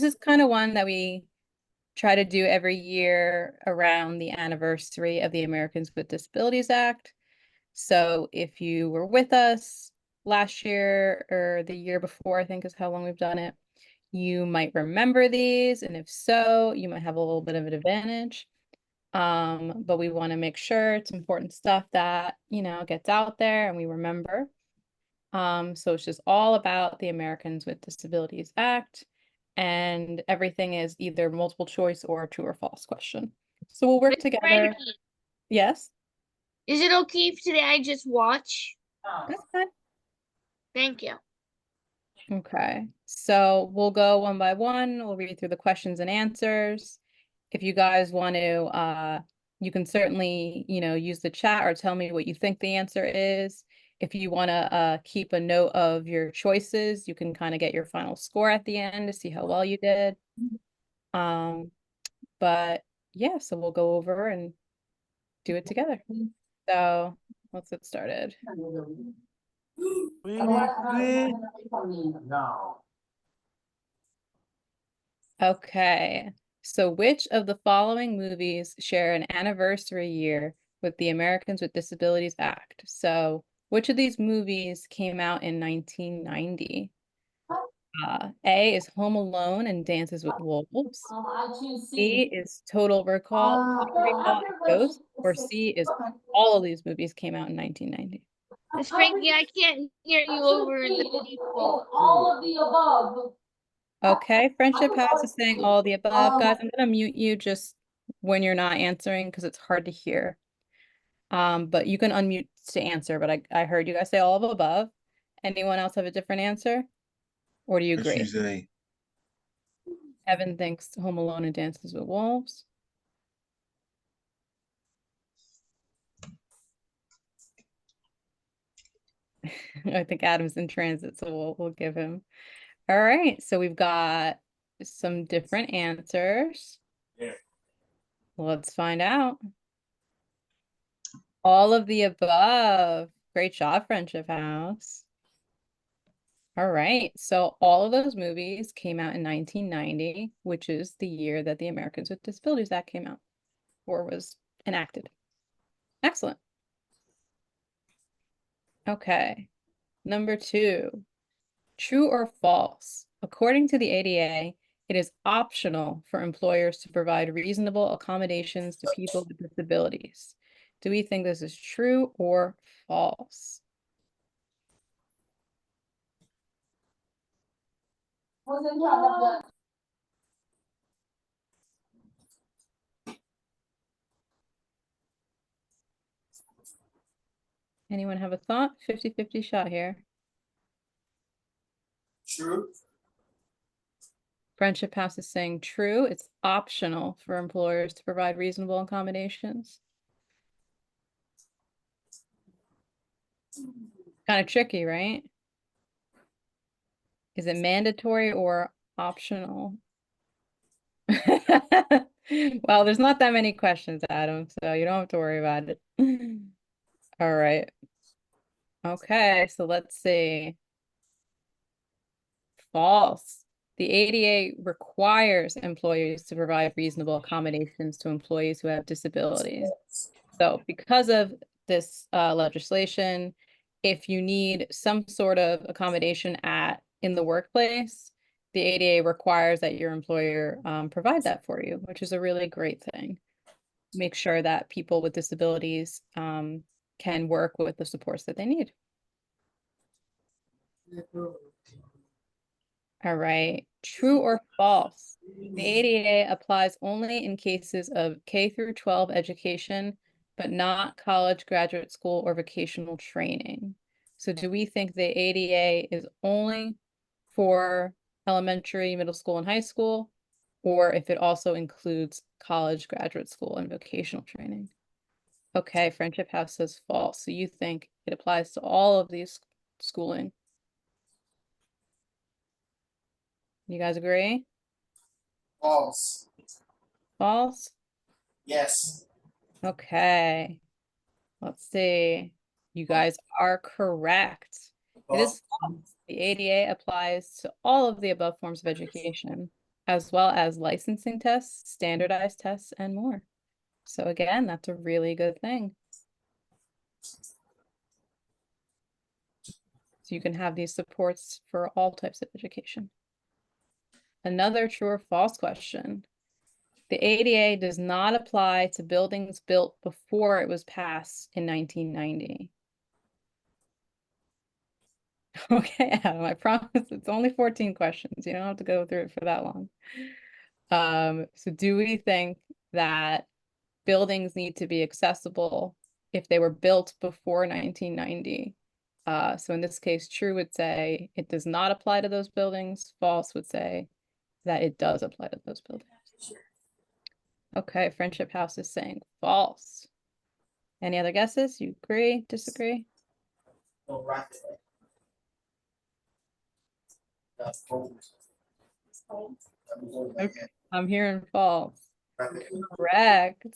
is kind of one that we try to do every year around the anniversary of the Americans with Disabilities Act. So if you were with us last year or the year before, I think is how long we've done it, you might remember these. And if so, you might have a little bit of an advantage. But we want to make sure it's important stuff that, gets out there and we remember. So it's just all about the Americans with Disabilities Act, and everything is either multiple choice or true or false question. So we'll work Miss together. Frankie, Yes, is it okay if today I just watch? that's fine. Thank you. Okay, so we'll go one by one. We'll read through the questions and answers. If you guys want to, you can certainly, use the chat or tell me what you think the answer is. If you want to keep a note of your choices, you can kind of get your final score at the end to see how well you did. But yeah, so we'll go over and do it together. So let's get started. Okay, so which of the following movies share an anniversary year with the Americans with Disabilities Act? So which of these movies came out in 1990? A is Home Alone and Dances with Wolves. B is Total Recall and Ghost, or C is all of these movies came out in 1990. Miss Frankie, I can't hear you over the default. All of the above. Okay, Friendship House is saying all the above. Guys, I'm gonna mute you just when you're not answering because it's hard to hear. But you can unmute to answer, but I heard you guys say all of above. Anyone else have a different answer? Or do you What you agree? say? Evan thinks Home Alone and Dances with Wolves. I think Adam's in transit, so we'll give him. All right, so we've got some different answers. Yeah. Let's find out. All of the above. Great job, Friendship House. All right, so all of those movies came out in 1990, which is the year that the Americans with Disabilities Act came out or was enacted. Excellent. Okay, number 2. True or false? According to the ADA, it is optional for employers to provide reasonable accommodations to people with disabilities. Do we think this is true or false? Anyone have a thought? 50-50 shot here. True. Friendship House is saying true. It's optional for employers to provide reasonable accommodations. Kind of tricky, right? Is it mandatory or optional? Well, there's not that many questions, Adam, so you don't have to worry about it. All right. Okay, so let's see. False. The ADA requires employers to provide reasonable accommodations to employees who have disabilities. So because of this legislation, if you need some sort of accommodation in the workplace, the ADA requires that your employer provide that for you, which is a really great thing. Make sure that people with disabilities can work with the supports that they need. All right, true or false? The ADA applies only in cases of K through 12 education, but not college, graduate school, or vocational training. So do we think the ADA is only for elementary, middle school, and high school, or if it also includes college, graduate school, and vocational training? Okay, Friendship House says false. So you think it applies to all of these schooling? You guys agree? False. False? Yes. Okay. Let's see. You guys are correct. It is false. The ADA applies to all of the above forms of education. as well as licensing tests, standardized tests, and more. So again, that's a really good thing. So you can have these supports for all types of education. Another true or false question. The ADA does not apply to buildings built before it was passed in 1990. Okay, Adam, I promise it's only 14 questions. You don't have to go through it for that long. So do we think that buildings need to be accessible if they were built before 1990? So in this case, true would say it does not apply to those buildings. False would say that it does apply to those buildings. Okay, Friendship House is saying false. Any other guesses? You agree, disagree? No, rapidly. That's bold. I'm hearing false. Rapidly. Correct.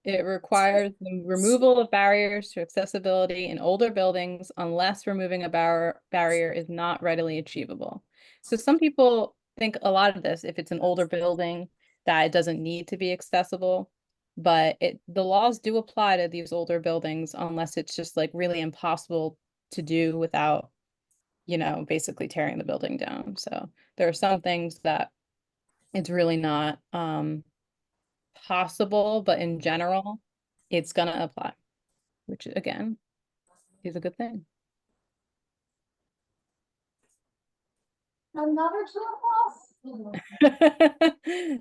It requires the removal of barriers to accessibility in older buildings unless removing a barrier is not readily achievable. So some people think a lot of this, if it's an older building, that it doesn't need to be accessible, but the laws do apply to these older buildings unless it's just like really impossible to do without, basically tearing the building down. So there are some things that it's really not possible, but in general, it's gonna apply, which again is a good thing. Another true or false?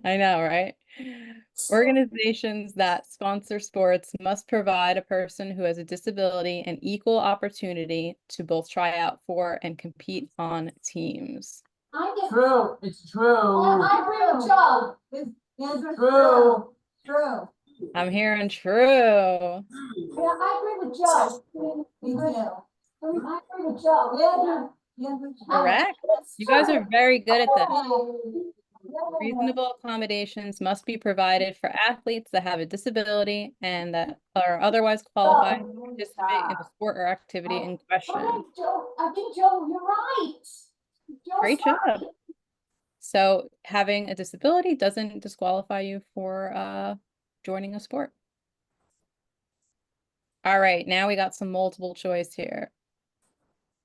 I know, right? Organizations that sponsor sports must provide a person who has a disability an equal opportunity to both try out for and compete on teams. True. It's true. I agree with Joe. It's True. True. I'm hearing true. Yeah, I agree with Joe. Me too. I agree with Joe. Yeah. Correct. You guys are very good at this. Reasonable accommodations must be provided for athletes that have a disability and that are otherwise qualified to participate in the sport or activity in question. I think Joe, you're right. Joe's Great job. right. So having a disability doesn't disqualify you for joining a sport. All right, now we got some multiple choice here.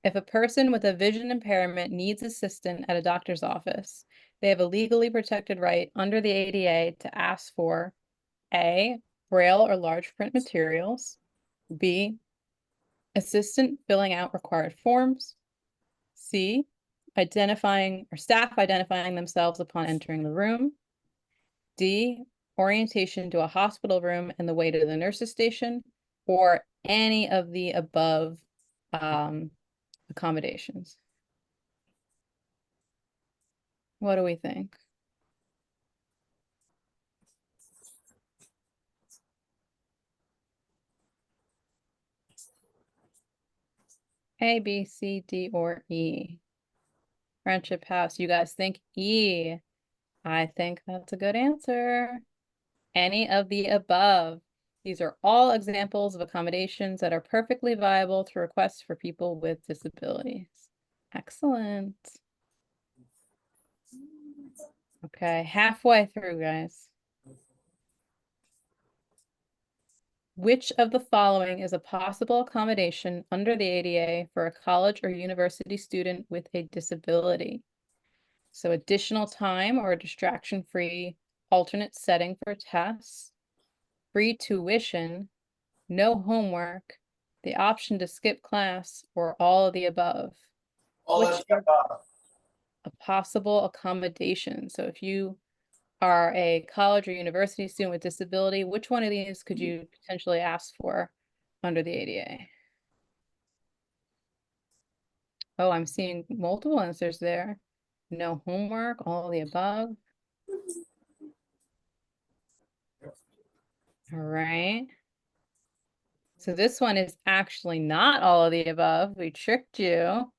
If a person with a vision impairment needs assistance at a doctor's office, they have a legally protected right under the ADA to ask for A, braille or large print materials, B, assistant filling out required forms, C, staff identifying themselves upon entering the room, D, orientation to a hospital room and the way to the nurse's station, or any of the above accommodations. What do we think? A, B, C, D, or E? Friendship House, you guys think E. I think that's a good answer. Any of the above. These are all examples of accommodations that are perfectly viable to request for people with disabilities. Excellent. Okay, halfway through, guys. Which of the following is a possible accommodation under the ADA for a college or university student with a disability? So additional time or a distraction-free alternate setting for tests, free tuition, no homework, the option to skip class, or all of the above. All of Which the above. a possible accommodation. So if you are a college or university student with disability, which one of these could you potentially ask for under the ADA? Oh, I'm seeing multiple answers there. No homework, all of the above. All right. So this one is actually not all of the above. We tricked you.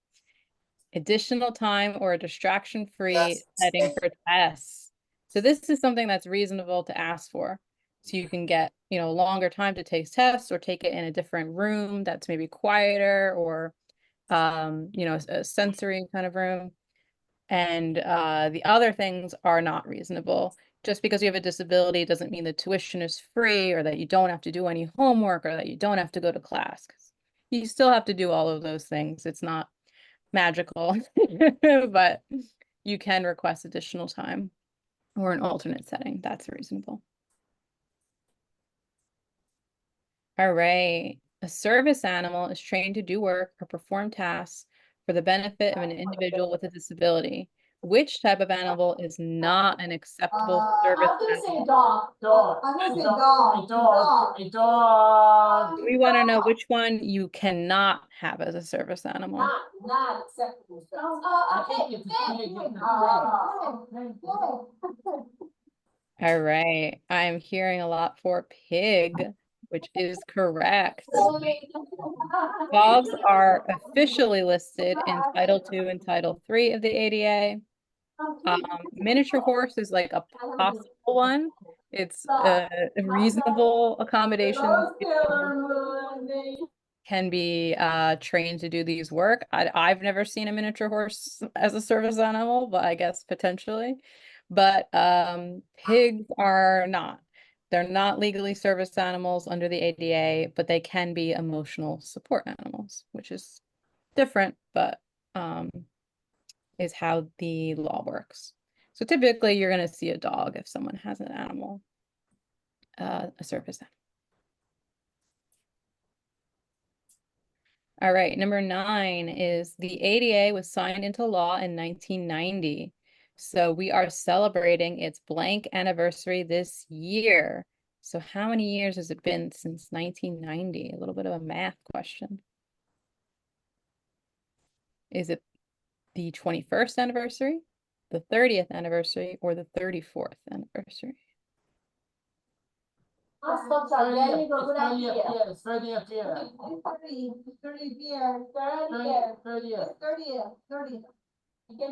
Additional time or a distraction-free setting for tests. So this is something that's reasonable to ask for. So you can get, longer time to take tests or take it in a different room that's maybe quieter or, a sensory kind of room. And the other things are not reasonable. Just because you have a disability doesn't mean the tuition is free or that you don't have to do any homework or that you don't have to go to class. You still have to do all of those things. It's not magical, but you can request additional time or an alternate setting. That's reasonable. All right. A service animal is trained to do work or perform tasks for the benefit of an individual with a disability. Which type of animal is not an acceptable service I'm gonna say animal? a dog. Dog. I'm gonna say A dog. dog. A dog. A dog. We want to know which one you cannot have as a service animal. Not acceptable. I Okay. think it's a pig. It's a All right. I'm hearing a lot for pig, which is correct. Dogs are officially listed in Title II and Title III of the ADA. Miniature horse is like a possible one. It's a reasonable accommodation. Can be trained to do these work. I've never seen a miniature horse as a service animal, but I guess potentially. But pigs are not. They're not legally service animals under the ADA, but they can be emotional support animals, which is different, but is how the law works. So typically you're going to see a dog if someone has an animal, a service animal. All right, number 9 is the ADA was signed into law in 1990. So we are celebrating its blank anniversary this year. So how many years has it been since 1990? A little bit of a math question. Is it the 21st anniversary, the 30th anniversary, or the 34th anniversary? It's 30th year. 30th.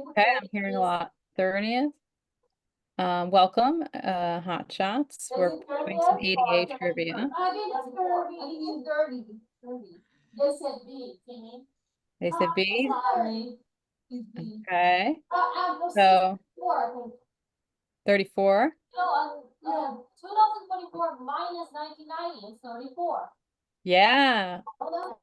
Okay, I'm hearing a lot. 30th. Welcome, Hot Shots. We're doing some ADA trivia. I think it's 30. They said B, Timmy. They said B. Sorry. Okay, So so 34. 34. No, 2024 minus 1990 is 34. Yeah, Hold on.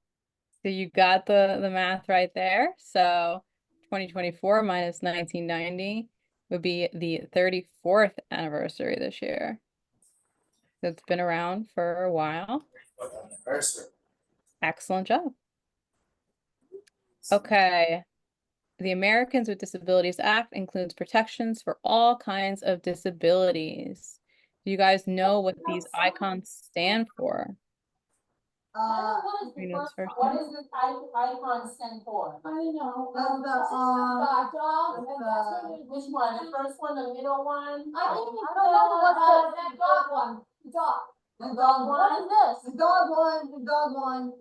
so you got the math right there. So 2024 minus 1990 would be the 34th anniversary this year. So it's been around for a while. Excellent job. Okay. The Americans with Disabilities Act includes protections for all kinds of disabilities. Do you guys know what these icons stand for? What is You the know first, this first what one? is the icon stand for? I know. Which one? The first one, the middle one? I don't know what's that dog one. The dog. The dog one. What is this? The dog one. The dog one.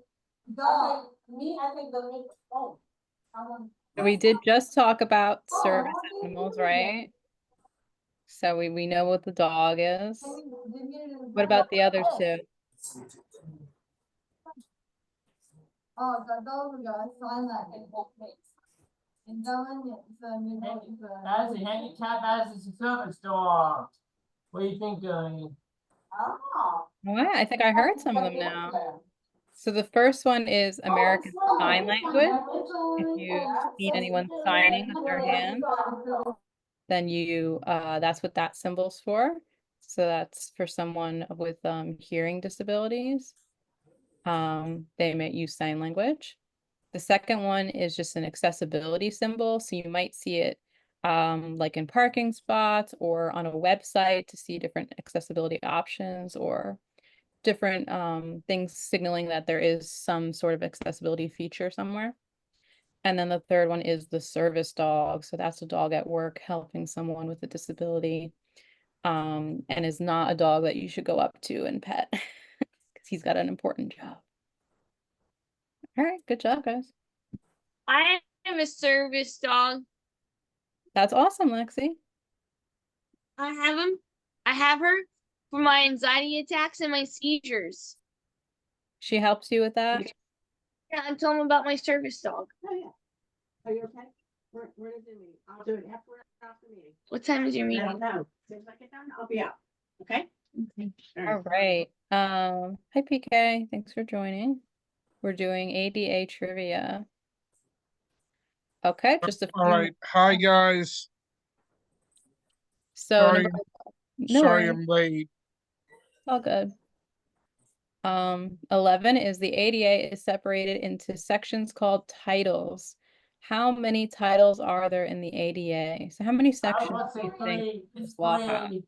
Dog. I think the middle. Oh. So we did just talk about service animals, right? So we know what the dog is. What about the other two? Oh, the dog guy, sign that in both ways. And that one is the middle is As a handicap, as a service dog. What do you think, Dylan? Oh. Well, I think I heard some of them now. So the first one is American Sign Language. If you've seen anyone signing with their hand, then you that's what that symbol's for. So that's for someone with hearing disabilities. They may use sign language. The second one is just an accessibility symbol. So you might see it like in parking spots or on a website to see different accessibility options or different things signaling that there is some sort of accessibility feature somewhere. And then the third one is the service dog. So that's a dog at work helping someone with a disability, and is not a dog that you should go up to and pet because he's got an important job. All right, good job, guys. I have a service dog. That's awesome, Lexi. I have him. I have her for my anxiety attacks and my seizures. She helps you with that? Yeah, I'm telling him about my service dog. Are you okay? Where is the meeting? I'll do it after the meeting. What time is your I meeting? don't know. As soon as I get done, I'll be out. Okay? All right. Hi PK, thanks for joining. We're doing ADA trivia. Okay, just a All few. right. Hi, guys. So Sorry, no sorry worries, I'm late. all good. 11 is the ADA is separated into sections called titles. How many titles are there in the ADA? So how many sections Let's do say you think three, this it's law has? three.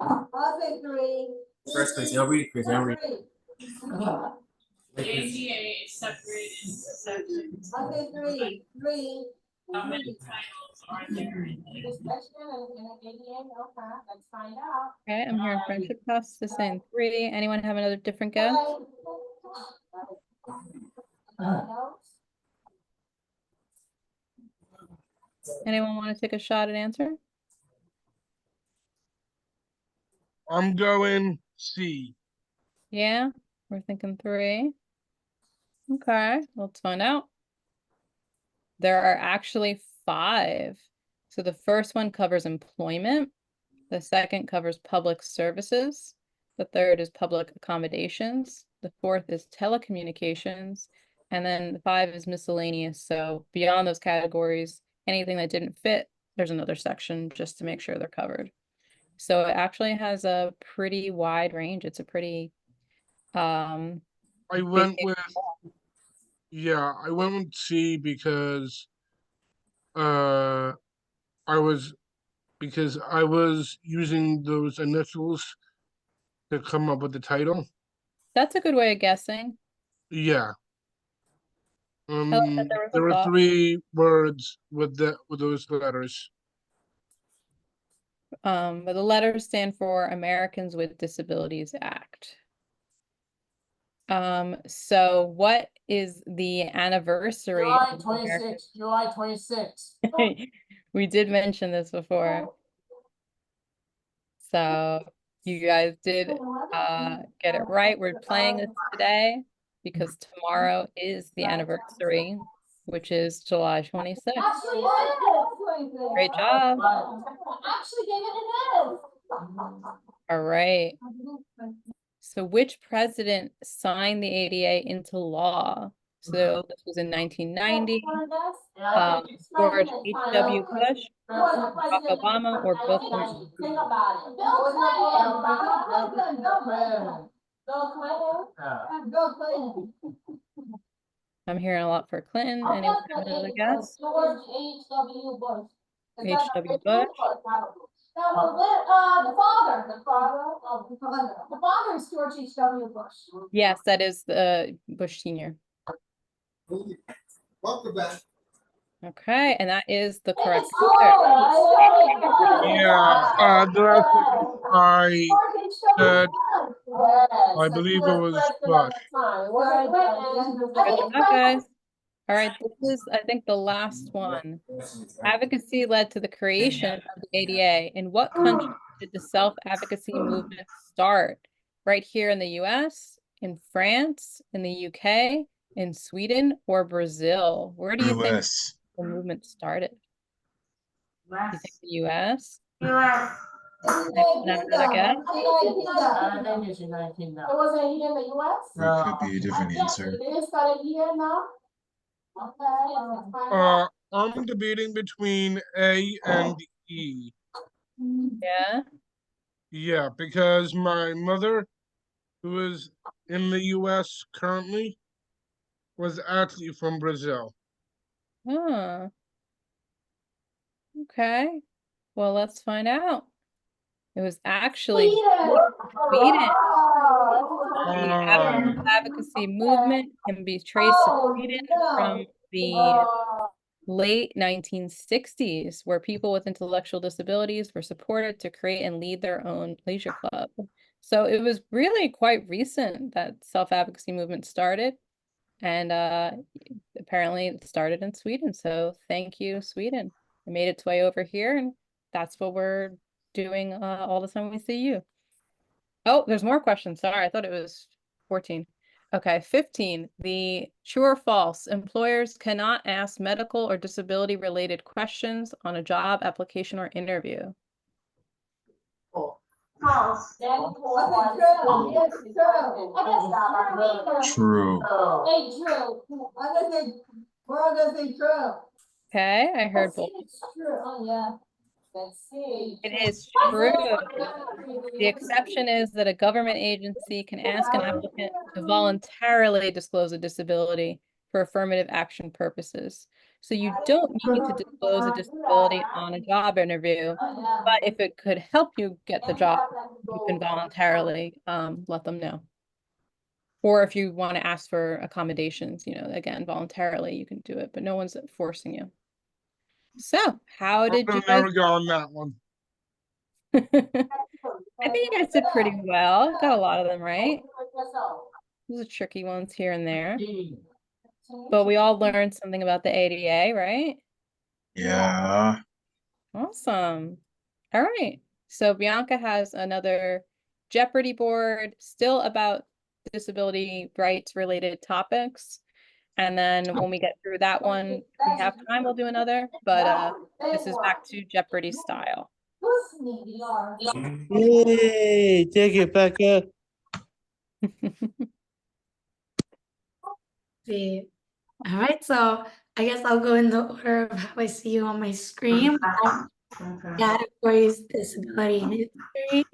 I'll say three. First, Chrissy, I'll read it, Chrissy, I'll read it. The ADA is separated into sections. I'll say three. How many titles are there in the This section and ADA, okay, let's find out. Okay, I'm hearing friendship costs is saying 3. Anyone have another different guess? Anyone want to take a shot at answer? I'm going C. Yeah, we're thinking 3. Okay, let's find out. There are actually 5. So the first one covers employment. The second covers public services. The third is public accommodations. The fourth is telecommunications. And then the 5 is miscellaneous. So beyond those categories, anything that didn't fit, there's another section just to make sure they're covered. So it actually has a pretty wide range. It's a pretty I went big- with, yeah, I went with C because I was using those initials to come up with the title. That's a good way of guessing. Yeah. I like that there was a There were thought. 3 words with those letters. But the letters stand for Americans with Disabilities Act. So what is the anniversary? July of the American- 26, July 26. We did mention this before. So you guys did get it right. We're playing this today because tomorrow is the anniversary, which is July 26th. Actually, it is. Great job. Actually, David, it is. All right. So which president signed the ADA into law? So this was in 1990. Yeah, I think it's George H.W. Bush, Barack Obama, or Bill Clinton? Think about it. Bill Clinton. Bill Clinton. Bill Clinton. Yeah. Bill Clinton. I'm hearing a lot for Clinton. Anyone have another guess? George H.W. Bush. Is that H.W. right? Bush. No, the father. The father is George H.W. Bush. Yes, that is the Bush Sr. Welcome back. Okay, and that is the correct It's answer. Yeah, the last I said, I believe it was Bush. Good job, guys. All right, this is, I think, the last one. Advocacy led to the creation of the ADA. In what country did the self-advocacy movement start? Right here in the US, in France, in the UK, in Sweden, or Brazil? Where do you think US. the movement started? You think the US? US. Anyone have another guess? I think it's United Kingdom. It wasn't here in the US? There could be a different answer. It is started here now? Okay, let's find out. I'm debating between A and E. Yeah. Yeah, because my mother, who is in the US currently, was actually from Brazil. Huh. Okay. Well, let's find out. It was actually Sweden. The advocacy movement can be traced to Sweden from the late 1960s, where people with intellectual disabilities were supported to create and lead their own leisure club. So it was really quite recent that self-advocacy movement started, and apparently it started in Sweden. So thank you, Sweden. It made its way over here, and that's what we're doing all the time we see you. Oh, there's more questions. Sorry, I thought it was 14. Okay, 15. The true or false, employers cannot ask medical or disability related questions on a job application or interview. False. Then true. Yes, true. I guess True. Hey, true. We're all gonna say true. Okay, I heard Let's see both. if it's true. Oh, yeah. Let's see. It is true. The exception is that a government agency can ask an applicant to voluntarily disclose a disability for affirmative action purposes. So you don't need to disclose a disability on a job interview, but if it could help you get the job, you can voluntarily let them know. Or if you want to ask for accommodations, you know, again, voluntarily you can do it, but no one's forcing you. So how did you I've guys? never got on that one. I think you guys did pretty well. Got a lot of them right. Those are tricky ones here and there. But we all learned something about the ADA, right? Yeah. Awesome. All right. So Bianca has another Jeopardy board, still about disability rights related topics. And then when we get through that one, if we have time, we'll do another. But this is back to Jeopardy style. Yay, take it back up. See. All right, so I guess I'll go in the order of how I see you on my screen. Categories: disability history,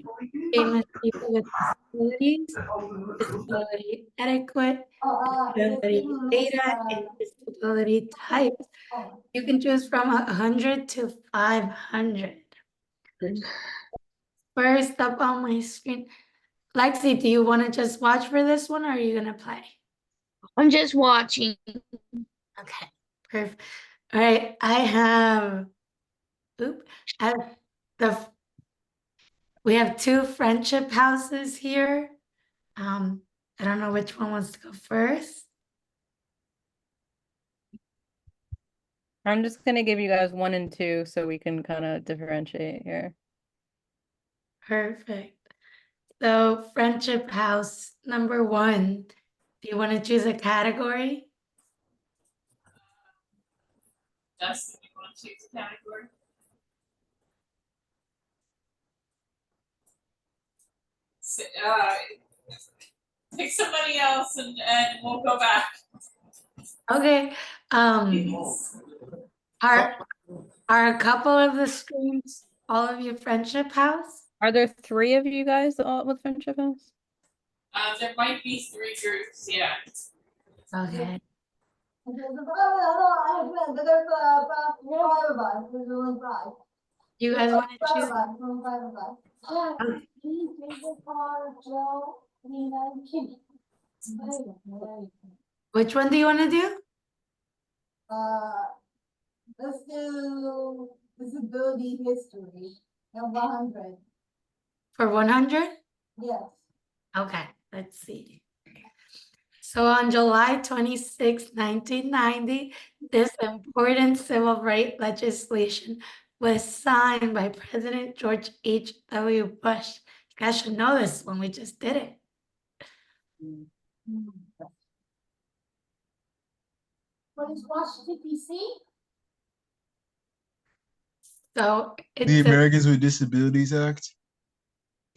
famous people with disabilities, disability etiquette, disability data, and disability types. You can choose from 100 to 500. First up on my screen, Lexi, do you want to just watch for this one, or are you gonna play? I'm just watching. Okay, perfect. All right, I have we have two friendship houses here. I don't know which one wants to go first. I'm just gonna give you guys 1 and 2 so we can kind of differentiate here. Perfect. So friendship house number 1. Do you want to choose a category? Justin, you want to choose a category? So, pick somebody else and we'll go back. Okay. Are a couple of the screens all of you friendship house? Are there 3 of you guys all with friendship house? There might be 3 groups, yeah. Okay. You guys want to choose? Which one do you want to do? Let's do disability history of 100. For 100? Yes. Okay, let's see. So on July 26, 1990, this important civil rights legislation was signed by President George H.W. Bush. You guys should know this one, we just did it. What is Washington, D.C.? So it's The Americans with Disabilities Act.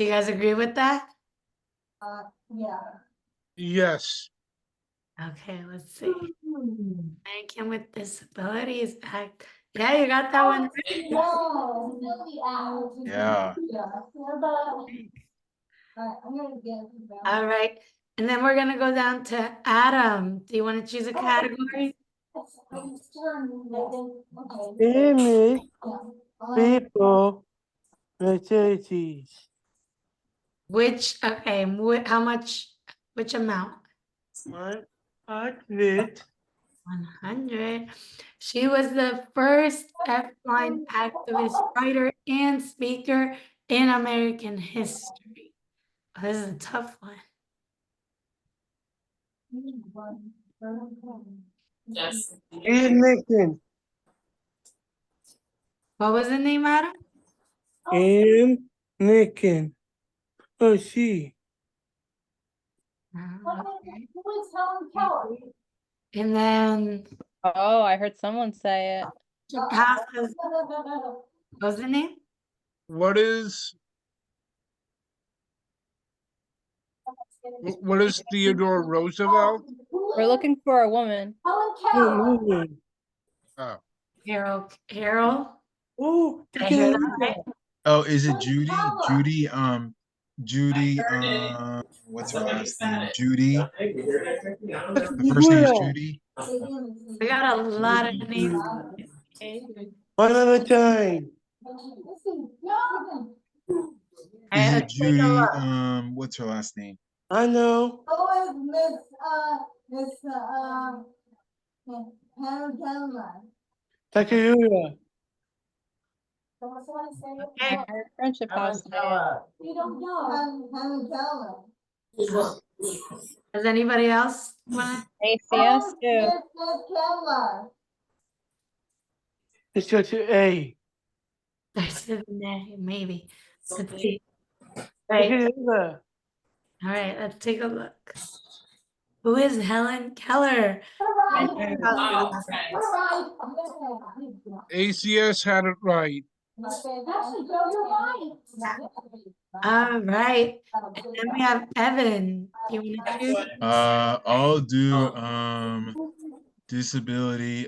do you guys agree with that? Yeah. Yes. Okay, let's see. American with Disabilities Act. Yeah, you got that one. Yeah. All right. And then we're gonna go down to Adam. Do you want to choose a category? Famous people facilities. Which, okay, how much, which amount? 100. 100. She was the first F-line activist, writer, and speaker in American history. Oh, this is a tough one. Yes. Ian Nixon. What was the name, Adam? Ian Nixon. Oh, she. Okay. Who's Helen Keller? And then Oh, I heard someone say it. Jakarta's, what's the name? What is Theodore Roosevelt? We're looking for a woman. Helen Keller. Oh, Harold. Oh, Did I hear that right? Oh, is it Helen Judy? Keller. Judy, what's her last name? Judy. The first name is Judy. We got a lot of names. Okay. one at a time. Is Let's it take a Judy? look. What's her last name? I know. Oh, it's Miss Helen Keller. Takayura. Someone say it. I heard Friendship House say it. You don't know. Helen Keller. Does anybody else want ACS too. Miss Keller. Let's go to A. to? Maybe. Let's see. Right. Takayura. All right, let's take a look. Who is Helen Keller? We're Right. right. ACS had it right. Actually, Joe, you're right. All right. And then we have Evan. You want to choose? I'll do disability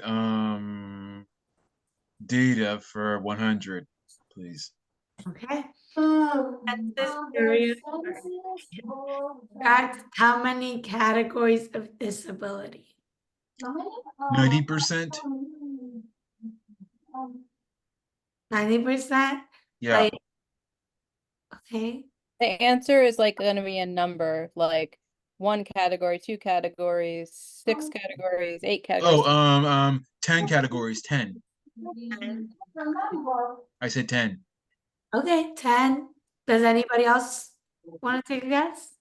data for 100, please. Okay. Census period. That's how many categories of disability? 90%? 90%? Yeah. Like, okay. The answer is like going to be a number, like 1 category, 2 categories, 6 categories, 8 categories. Oh, 10 categories, 10. Remember, I said 10. Okay, 10. Does anybody else want to take a guess?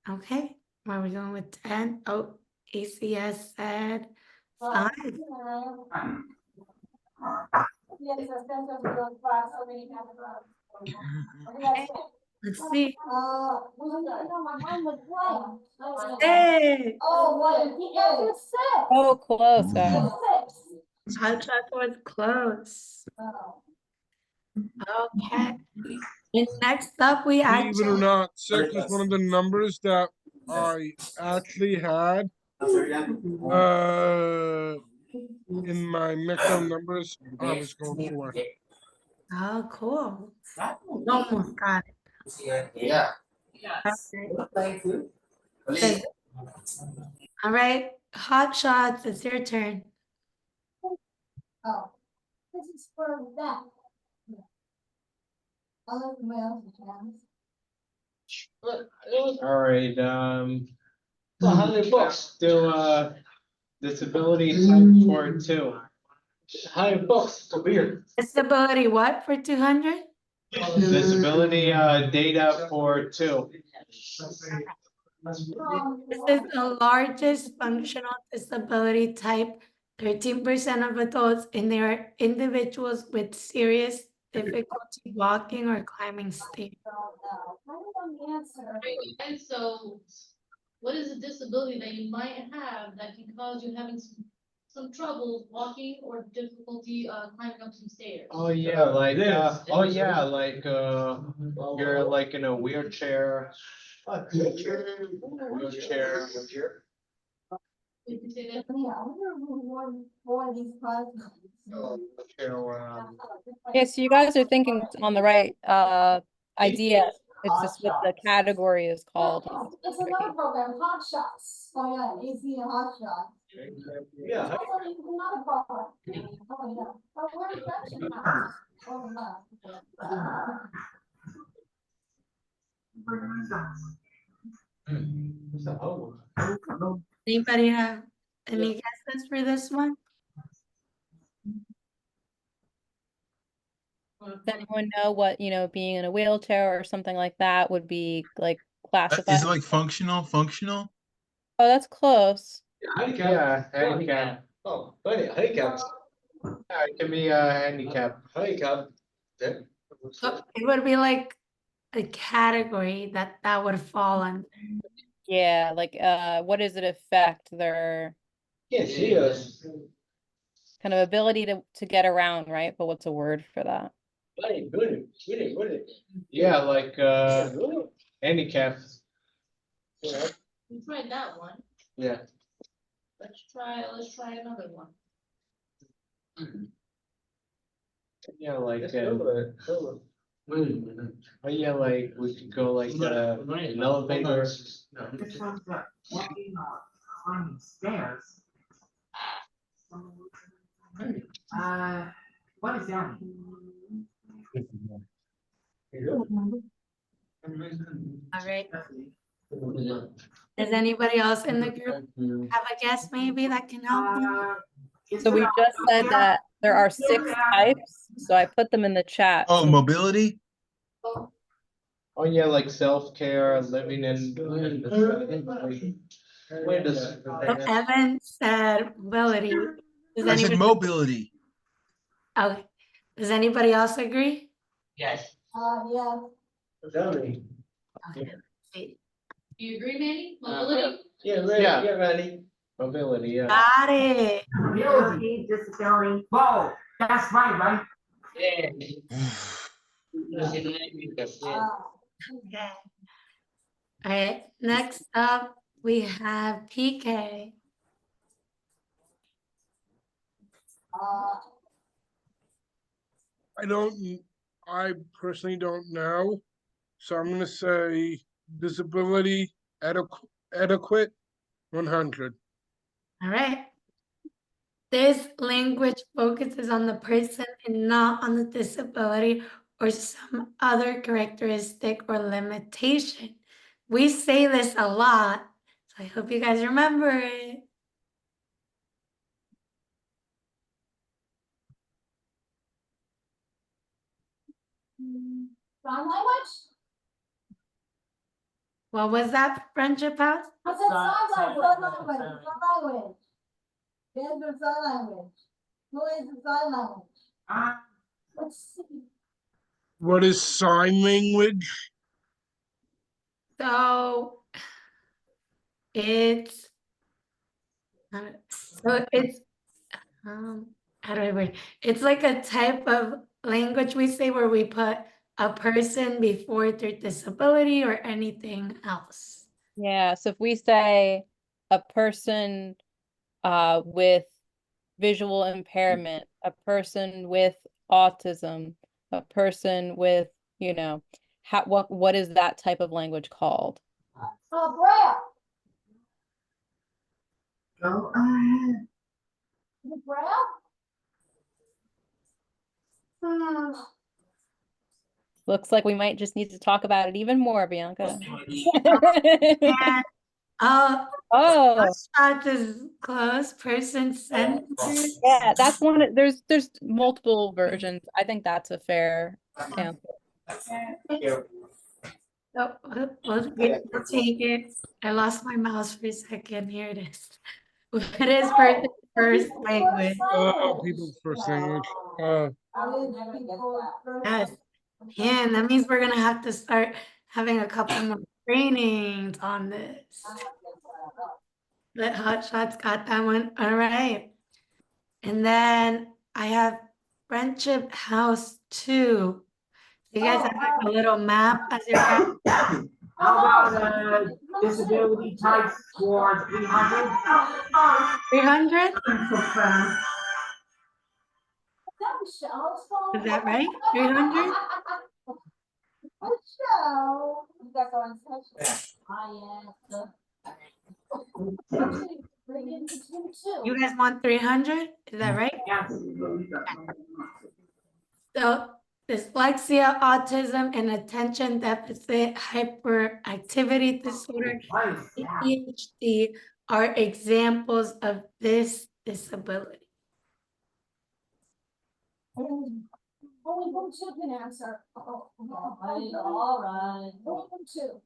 Okay, where are we going with 10? Oh, ACS said 5. yes, the census goes by so many categories. Okay, let's see. My mind was blank. Hey, Oh, what? The answer is 6. Oh, close, guys. It's 6. Hot chocolate was close. Oh. Okay. And next up, we Believe it or actually not, 6 is one of the numbers that I actually had in my mixed numbers I was going for. Oh, cool. Almost got it. Yeah. Okay. All right, hot shots, it's your turn. Oh. This is for that. I like the males and All right, well, how many books do disability type for 2? How many books to beer? Disability what for 200? Disability data for 2. This is the largest functional disability type. 13% of adults, and they are individuals with serious difficulty walking or climbing stairs. I don't know the answer. And so, what is a disability that you might have that can cause you having some trouble walking or difficulty climbing up some stairs? Oh yeah, like you're like in a wheelchair. Wheelchair. Would you say that? Yeah, I wonder who won one of these prizes. Okay, so you guys are thinking on the right idea. It's just what the category is called. It's another program, Hot Shots. Oh yeah, AC and Hot Shots. Yeah. It's also another program. Oh yeah. But where's Friendship House? Oh no. Anybody have any guesses for this one? Does anyone know what, being in a wheelchair or something like that would be like classified? Is it like functional? Functional? Oh, that's close. Yeah, handicap. Oh, handicap. Yeah, it can be a handicap. Handicap. So it would be like a category that would fall under. Yeah, like what does it affect their Yeah, she is. kind of ability to get around, right? But what's a word for that? Yeah, like handicap. We tried that one. Yeah. Let's try another one. Yeah, like oh yeah, like we could go like an elevator. This one's walking or climbing stairs. What is that? All right. Does anybody else in the group have a guess maybe that can help them? So we just said that there are 6 types, so I put them in the chat. Oh, So mobility? Oh yeah, like self-care, living in. Where does? So Evan said ability. Does I said anybody? mobility. Okay. Does anybody else agree? Yes. Yeah. Mobility. Okay. Do you agree, Manny? Mobility? Yeah, ready. Yeah, ready. Mobility, yeah. Got it. Ability, disability. Whoa, that's right? Yeah. Okay. All right. Next up, we have PK. I personally don't know. So I'm gonna say disability adequate 100. All right. This language focuses on the person and not on the disability or some other characteristic or limitation. We say this a lot, so I hope you guys remember it. Sign language? What was that, Friendship House? I said sign language, sign language. There's the sign language. Who is the sign language? Let's see. What is sign language? So it's how do I word? It's like a type of language we say where we put a person before their disability or anything else. yeah, so if we say a person with visual impairment, a person with autism, a person with, you know, what is that type of language called? Braille. Go ahead. The Braille? Looks like we might just need to talk about it even more, Bianca. And Oh, shot is close, person centered. yeah, that's one. There's multiple versions. I think that's a fair answer. So we'll take it. I lost my mouse for a second. Here it is. It is person first language. People's first language. Yes. Yeah, and that means we're gonna have to start having a couple more trainings on this. But Hotshots got that one. All right. And then I have Friendship House 2. You guys have like a little map as your How about disability type score 300? 300? Is that right? 300? You guys want 300? Is that right? Yes. So dyslexia, autism, and attention deficit hyperactivity disorder, ADHD, are examples of this disability. Only one two can answer. All right. Only one two.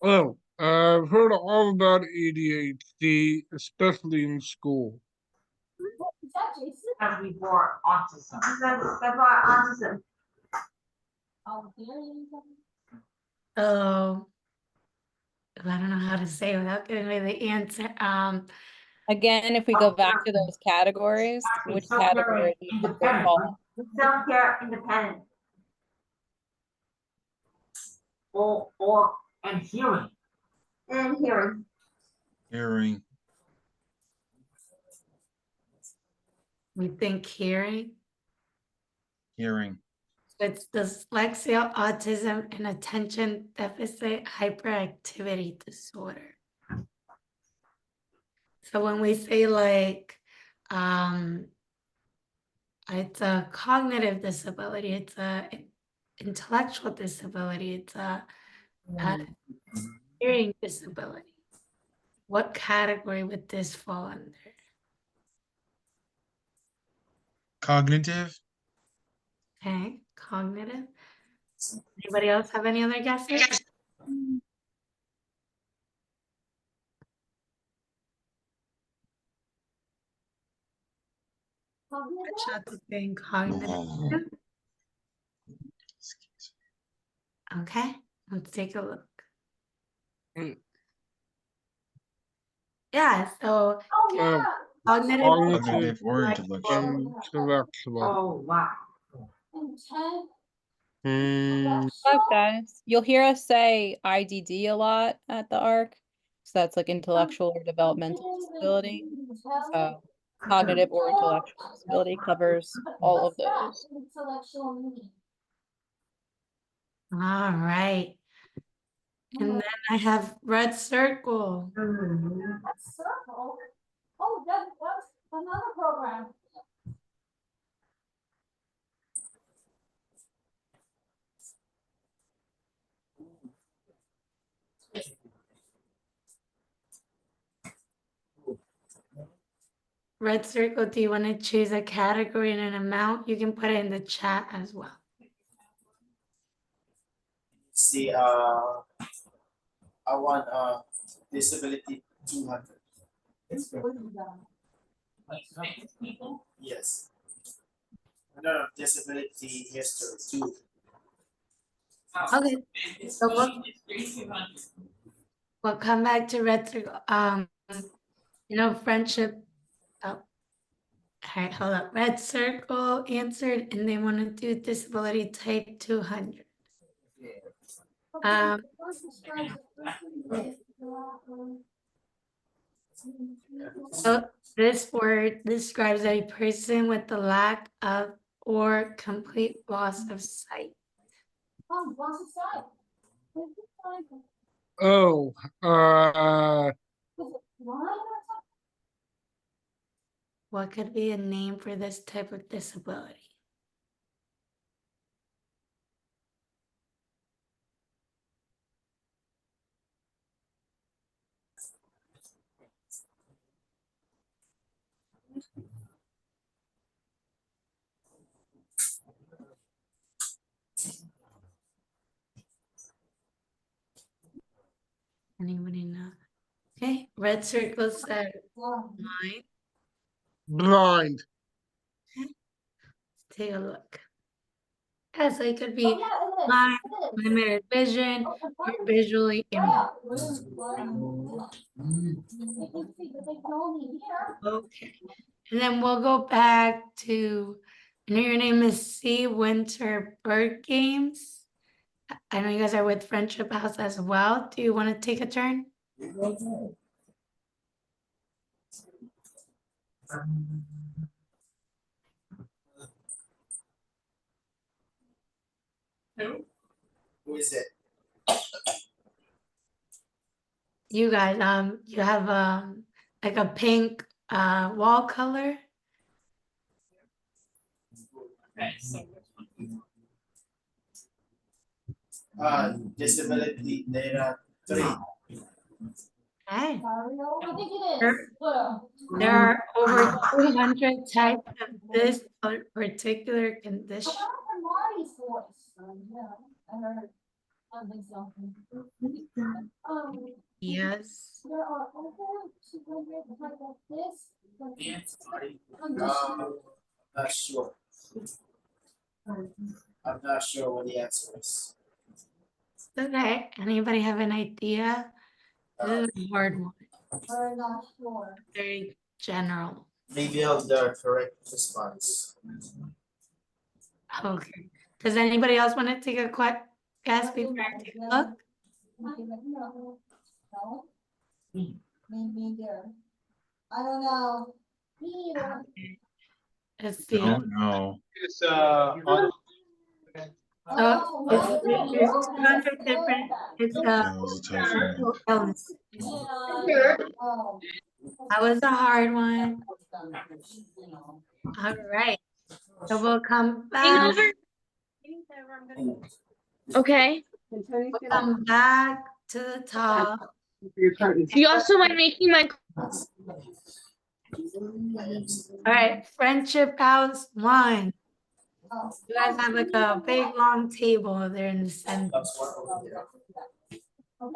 Oh, I've heard all about ADHD, especially in school. Is that Jason? As before autism. Before autism. Oh, hearing. So I don't know how to say it without giving away the answer. Again, if we go back to those categories, which category does it fall? Self-care independent. And hearing. And hearing. Hearing. We think hearing. Hearing. It's dyslexia, autism, and attention deficit hyperactivity disorder. So when we say like, it's a cognitive disability, it's a intellectual disability, it's a hearing disability. What category would this fall under? Cognitive. Okay, cognitive. Anybody else have any other guesses? Shot to saying cognitive. Okay, let's take a look. Yeah, so Oh, cognitive. Cognitive or intellectual. intellectual. Oh, wow. Up, guys. You'll hear us say IDD a lot at the ARC. So that's like intellectual or developmental disability. So cognitive or intellectual disability covers all of those. All right. And then I have red circle. Circle. Oh, that's another program. Red circle, do you want to choose a category and an amount? You can put it in the chat as well. See, I want disability 200. Yes. No, disability history 2. Okay, so we'll come back to red circle. Friendship. Oh, all right, hold up. Red circle answered, and they want to do disability type 200. So this word describes a person with the lack of or complete loss of sight. Oh, What could be a name for this type of disability? Anybody know? Okay, red circle said blind. blind. Okay. Let's take a look. Yeah, so it could be blind, limited vision, or visually impaired. Okay, and then we'll go back to, I know your name is C. Winter Bird Games. I know you guys are with Friendship House as well. Do you want to take a turn? Who is it? You guys, you have like a pink wall color. Disability data 3. Okay. There are over 200 types of this particular condition. Yes. There are over 200 types of this. Not sure. I'm not sure what the answer is. Okay, anybody have an idea? This is a hard one, We're not sure. very general. Reveal the correct response. Okay, does anybody else want to take a quick guess before I take a look? No? Me neither. I don't know. Me neither. Let's see. Don't know. It's on. Oh, There's 200 different, it's That was a tough one. illness. yeah. Oh. That was a hard one. All right, so we'll come back, Okay. we'll come back to the top. You also mind making my All right, friendship house 1. You guys have like a big long table there in the center. No, we're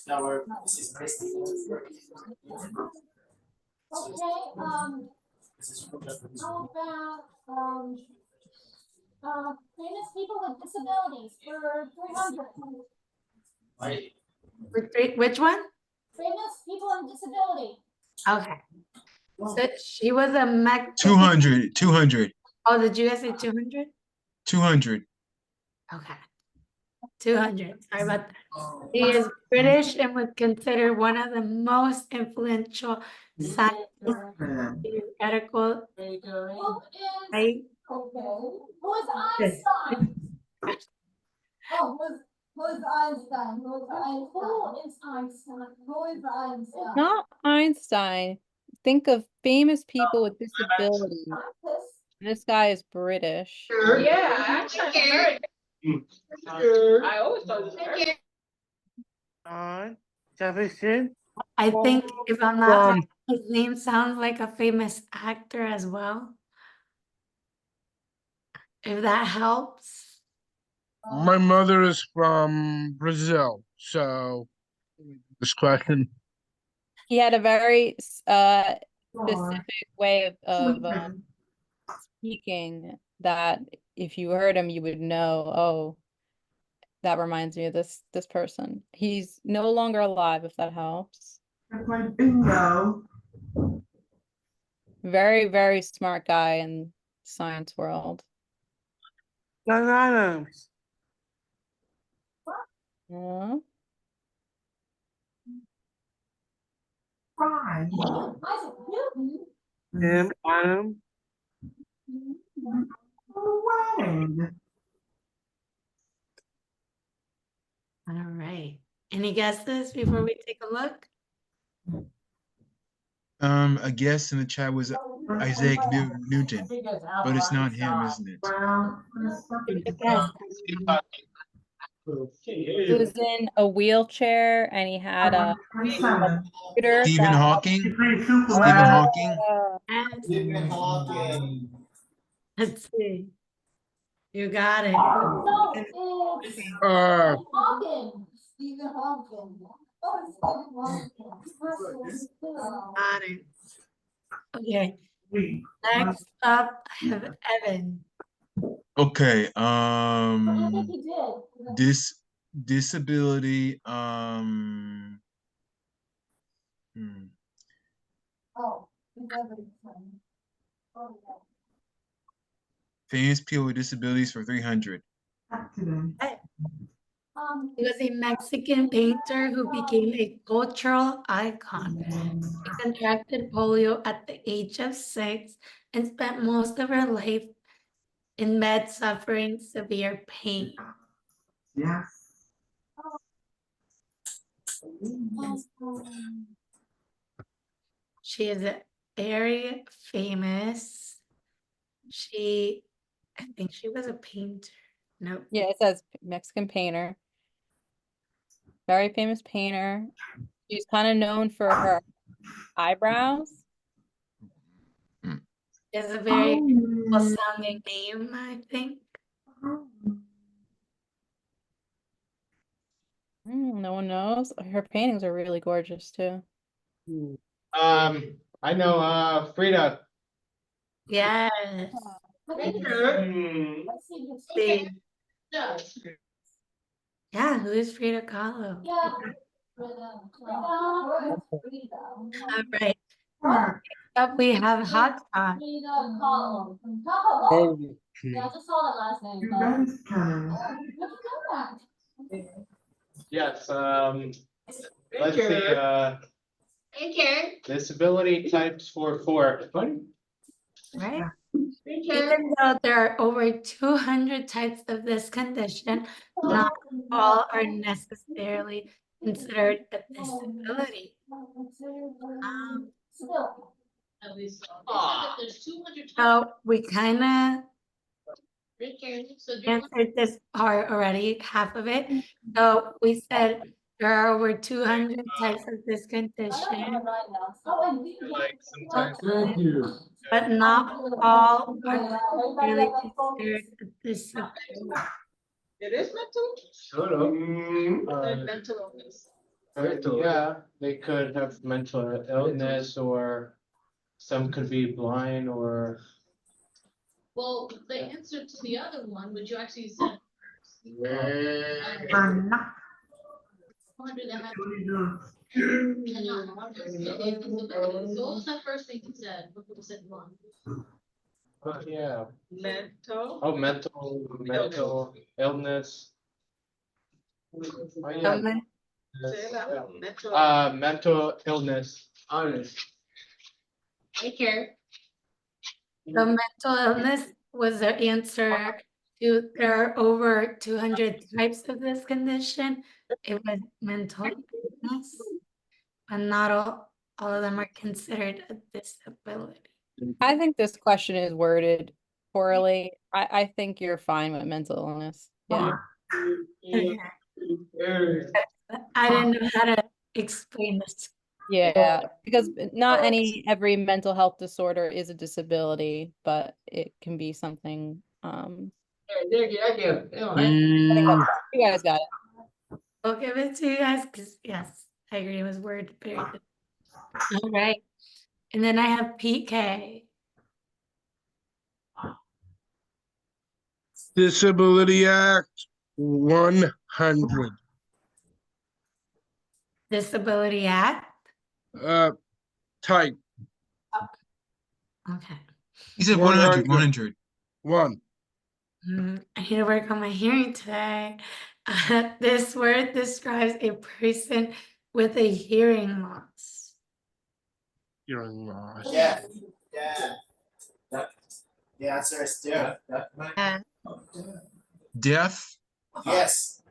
Now we're, this is okay, how about, famous people with disabilities for 300. Which one? Famous people with disability. Okay. So she was a Mexican. 200. 200. Oh, did you guys say 200? 200. Okay. 200. Sorry about that. He is British and was considered one of the most influential scientists in theoretical. Who is, Right? okay, who is Einstein? Oh, who is Einstein? Who is Einstein? Who is Einstein? Not Einstein. Think of famous people with disabilities. This guy is British. Yeah, actually, I always thought it was very. Jefferson. I think if I'm not wrong, his name sounds like a famous actor as well. If that helps. My mother is from Brazil, so this question. He had a very specific way of speaking that if you heard him, you would know, oh, that reminds me of this person. He's no longer alive, if that helps. Bingo. Very, very smart guy in science world. John Adams. Yeah. Fine. Isaac Newton. Jim Adam. When? All right. Any guesses before we take a look? A guess in the chat was Isaac Newton, but it's not him, isn't it? Give it a guess. He was in a wheelchair and he had a computer Stephen that- Hawking? Stephen Hawking? Yes. Stephen Hawking. Let's see. You got it. No, it's Hawking. Stephen Hawking. Oh, it's Stephen Hawking. Got it. Okay. Next up, I have Evan. Okay, I think he did. disability, Oh, he's everything. Oh, yeah. famous people with disabilities for 300. He was a Mexican painter who became a cultural icon. She contracted polio at the age of 6 and spent most of her life in bed suffering severe pain. Yes. She is very famous. I think she was a painter. No. Yeah, it says Mexican painter. Very famous painter. She's kind of known for her eyebrows. She has a very cool sounding name, I think. No one knows. Her paintings are really gorgeous too. I I know, Frida. Yes. Hmm. Let's see. See. Yeah. Yeah, who is Frida Kahlo? Yeah. All right. Next up, we have hot sauce. Oh, Yeah, I just saw that last name. How'd you know that? Yes, let's see, Thank you. disability types for four. Right? Thank you. Even though there are over 200 types of this condition, not all are necessarily considered a disability. Still. At least. They said that there's 200 types. So we kind of Thank you. So do you want answered this part already, half of it. So we said there are over 200 types of this condition, Like sometimes. Thank you. but not all are necessarily considered a disability. It is mental? Sort of. Said mental illness. Yeah, they could have mental illness or some could be blind or. Well, the answer to the other one, which you actually said. 200 that have. Cannot. So what was that first thing you said? What you said one? Yeah. Mental. Oh, mental illness. Oh, yeah. Say that. Mental. Mental illness. Honest. Thank you. The mental illness was the answer to there are over 200 types of this condition. It was mental illness, but not all of them are considered a disability. I think this question is worded poorly. I think you're fine with mental illness. Yeah. Okay. I didn't know how to explain this. Yeah, because not every mental health disorder is a disability, but it can be something. You guys got it. I'll give it to you guys because yes, I agree. It was worded very good. All right. And then I have PK. Disability Act 100. Disability Act. Type Okay. He said 100, 100. 100. 1. I need to work on my hearing today. This word describes a person with a hearing loss. Hearing loss. Yeah. The answer is deaf. Deaf. Yes. Yes.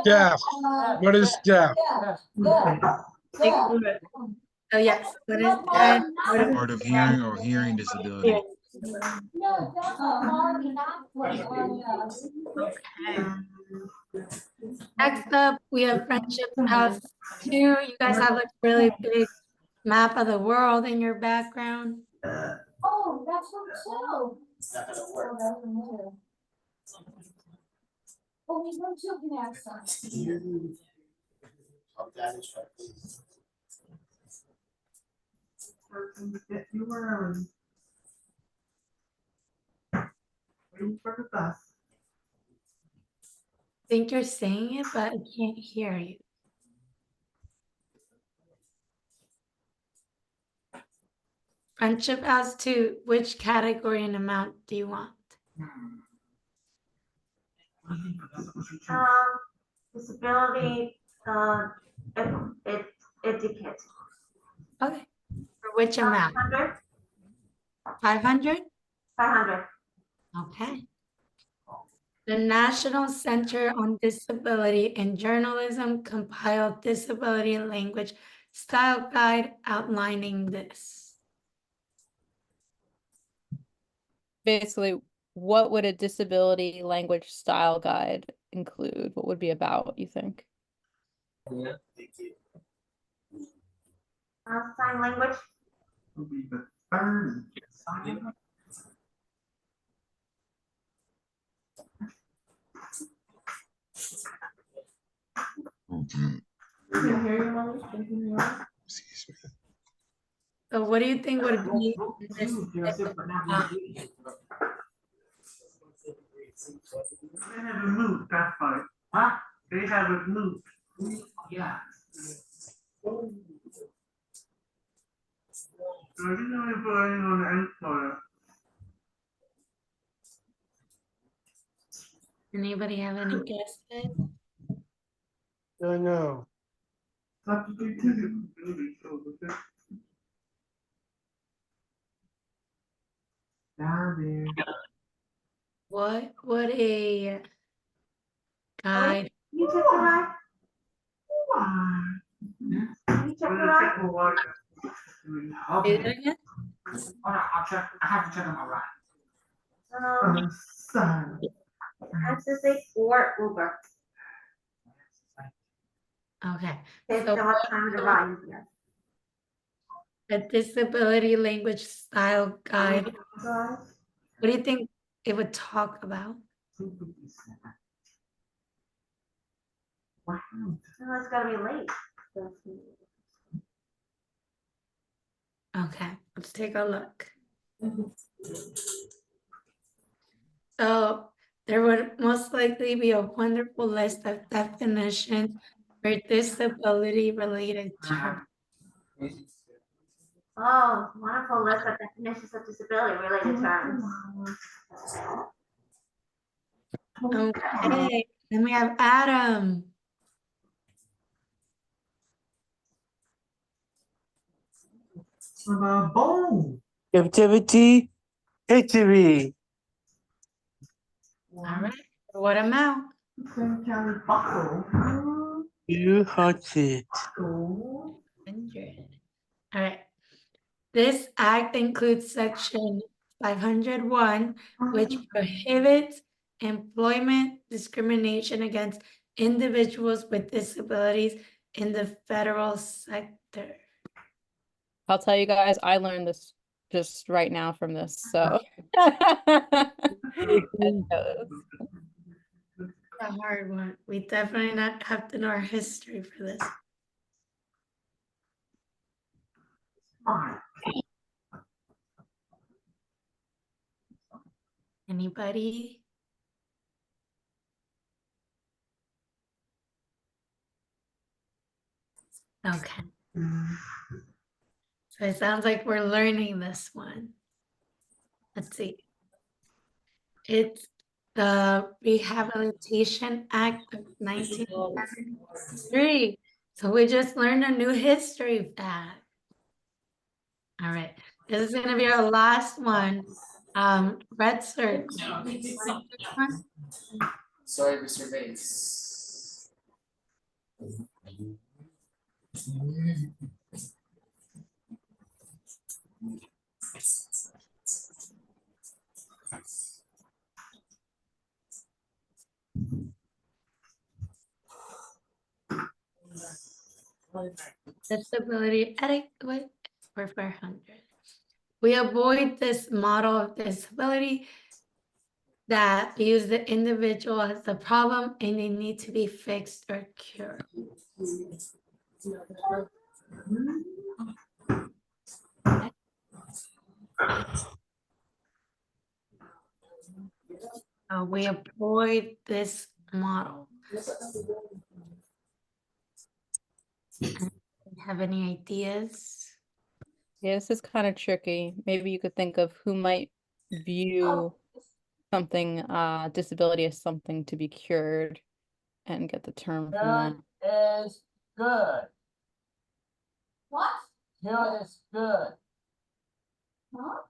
Deaf. What is deaf? Oh yes, what is that? Hard of hearing or hearing disability. Okay. Next up, we have Friendships House 2. You guys have a really big map of the world in your background. Oh, that's from two. It's not gonna work. Oh, he's from two accent. Oh, that is right. I think you're saying it, but I can't hear you. Friendship House 2, which category and amount do you want? Disability, etiquette. Okay. For which amount? 500? 500. Okay. The National Center on Disability and Journalism compiled disability language style guide outlining this. Basically, what would a disability language style guide include? What would be about, you think? Thank you. Sign language. Mhm. Can you hear your mom? Excuse me. So what do you think would be this? They have removed, that's fine. Huh? They have removed. Yeah. I didn't know if I on the answer. Anybody have any guesses? Don't know. Down there. What would a guide? You check the right? You check the right? Say that again? I'll check. I have to check on my right. Has to say or Uber. Okay. Based So on what time of the ride is here. a disability language style guide. What do you think it would talk about? Wow. So it's gotta be late. Okay, let's take a look. So there would most likely be a wonderful list of definitions for disability related terms. Oh, wonderful list of definitions of disability related terms. Okay, then we have Adam. Boom. Captivity, history. All right, what amount? You heart it. 100. All right. This act includes section 501, which prohibits employment discrimination against individuals with disabilities in the federal sector. I'll tell you guys, I learned this just right now from this, so. A hard one. We definitely not have to know our history for this. Anybody? Okay. So it sounds like we're learning this one. Let's see. It's the Rehabilitation Act of 1973. So we just learned a new history fact. All right. This is going to be our last one. Red circle. Sorry, Mr. Bates. Disability adequate for 400. We avoid this model of disability that views the individual as the problem and they need to be fixed or cured. We avoid this model. Have any ideas? Yeah, this is kind of tricky. Maybe you could think of who might view something, disability as something to be cured and get the term from that. Good is good. What? Good is good. Huh?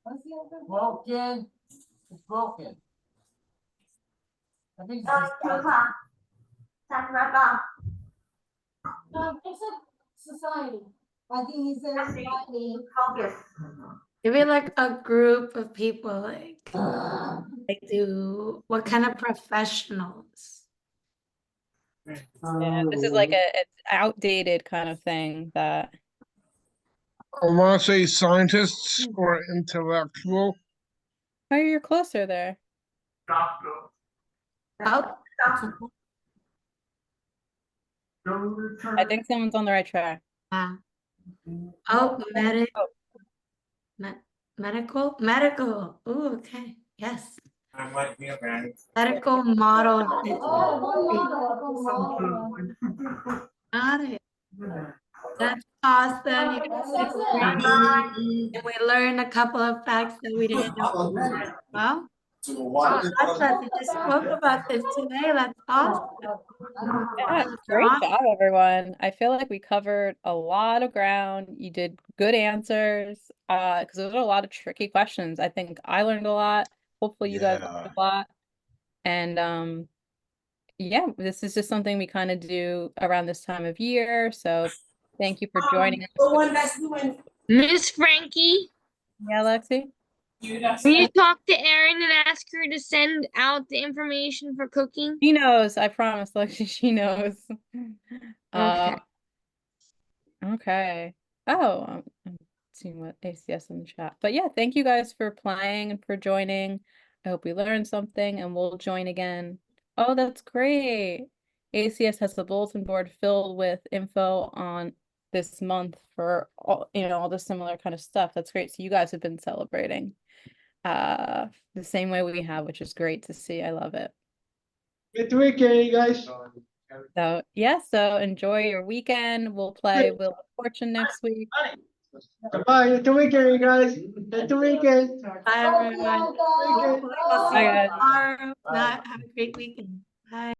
What's the other? Broken is broken. I think it's Oh, just 2 o'clock. Time to wrap up. It's a society. I think it's a society. Focus. Maybe like a group of people, like do what kind of professionals? Yeah, this is like an outdated kind of thing that. I want to say scientists or intellectual. Oh, you're closer there. Doctor. Oh, I think someone's on the right track. Oh, medical. Ooh, okay. Yes. Medical model. Got it. That's awesome. You guys did great. And we learned a couple of facts that we didn't know before as well. Wow, Asha, you just spoke about this today. That's awesome. Yeah, great job, everyone. I feel like we covered a lot of ground. You did good answers. Because there were a lot of tricky questions. I think I learned a lot. Hopefully you guys learned a lot. And yeah, this is just something we kind of do around this time of year. So thank you for joining us. Miss Frankie, Yeah, Lexi? will you talk to Erin and ask her to send out the information for cooking? She knows. I promise, Lexi, she knows. Okay. Okay. Oh, I'm seeing what ACS in the chat. But yeah, thank you guys for playing and for joining. I hope we learned something and we'll join again. Oh, that's great. ACS has the bulletin board filled with info on this month for all, all the similar kind of stuff. That's great. So you guys have been celebrating the same way we have, which is great to see. I love it. Good weekend, you guys. So yeah, so enjoy your weekend. We'll play Wheel of Fortune next week. Bye. It's the weekend, you guys. It's the weekend. Bye, everyone. Weekend. We'll see Bye, you guys. tomorrow. Have a great weekend. Bye.